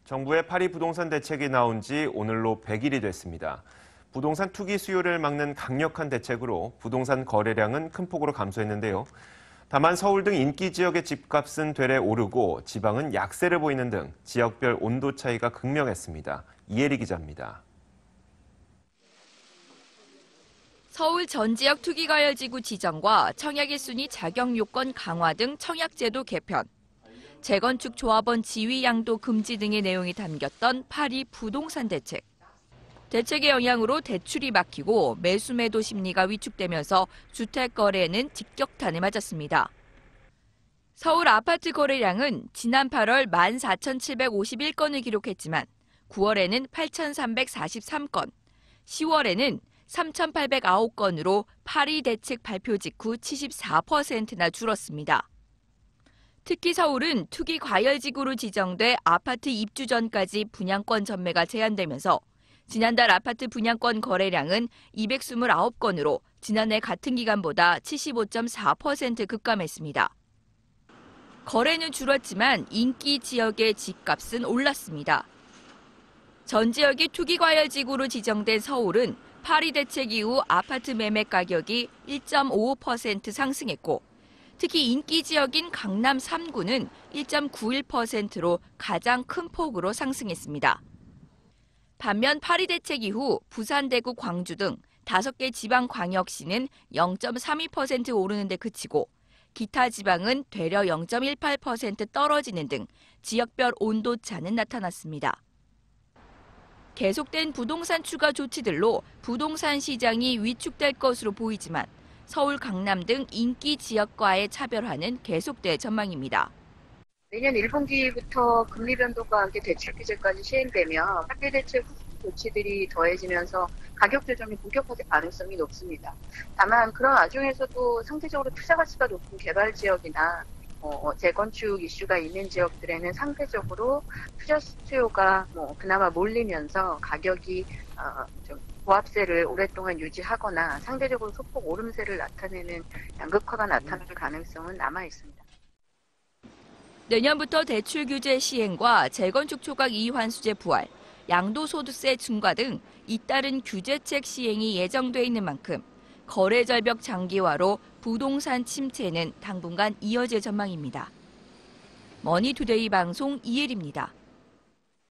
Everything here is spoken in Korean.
정부의 파리 부동산 대책이 나온 지 오늘로 100일이 됐습니다. 부동산 투기 수요를 막는 강력한 대책으로 부동산 거래량은 큰 폭으로 감소했는데요. 다만 서울 등 인기 지역의 집값은 되레 오르고 지방은 약세를 보이는 등 지역별 온도 차이가 극명했습니다. 이혜리 기자입니다. 서울 전 지역 투기과열지구 지정과 청약 1순위 자격 요건 강화 등 청약제도 개편, 재건축 조합원 지위 양도 금지 등의 내용이 담겼던 파리 부동산 대책. 대책의 영향으로 대출이 막히고 매수 매도 심리가 위축되면서 주택 거래는 직격탄을 맞았습니다. 서울 아파트 거래량은 지난 8월 14,751건을 기록했지만 9월에는 8,343건, 10월에는 3,809건으로 파리 대책 발표 직후 74%나 줄었습니다. 특히 서울은 투기 과열지구로 지정돼 아파트 입주 전까지 분양권 전매가 제한되면서 지난달 아파트 분양권 거래량은 229건으로 지난해 같은 기간보다 75.4% 급감했습니다. 거래는 줄었지만 인기 지역의 집값은 올랐습니다. 전 지역이 투기 과열지구로 지정된 서울은 파리 대책 이후 아파트 매매 가격이 1.55% 상승했고 특히 인기 지역인 강남 3구는 1.91%로 가장 큰 폭으로 상승했습니다. 반면 파리 대책 이후 부산, 대구, 광주 등 5개 지방광역시는 0.32% 오르는 데 그치고 기타 지방은 되려 0.18% 떨어지는 등 지역별 온도차는 나타났습니다. 계속된 부동산 추가 조치들로 부동산 시장이 위축될 것으로 보이지만 서울, 강남 등 인기 지역과의 차별화는 계속될 전망입니다. 내년 1분기부터 금리 변동과 함께 대출 규제까지 시행되며 파리 대책 조치들이 더해지면서 가격 조정이 본격화될 가능성이 높습니다. 다만 그런 와중에서도 상대적으로 투자 가치가 높은 개발 지역이나 재건축 이슈가 있는 지역들에는 상대적으로 투자 수요가 그나마 몰리면서 가격이 좀 보합세를 오랫동안 유지하거나 상대적으로 소폭 오름세를 나타내는 양극화가 나타날 가능성은 남아 있습니다. 내년부터 대출 규제 시행과 재건축 초과 이환수제 부활, 양도소득세 증가 등 잇따른 규제책 시행이 예정돼 있는 만큼 거래 절벽 장기화로 부동산 침체는 당분간 이어질 전망입니다. 머니투데이 방송 이혜리입니다.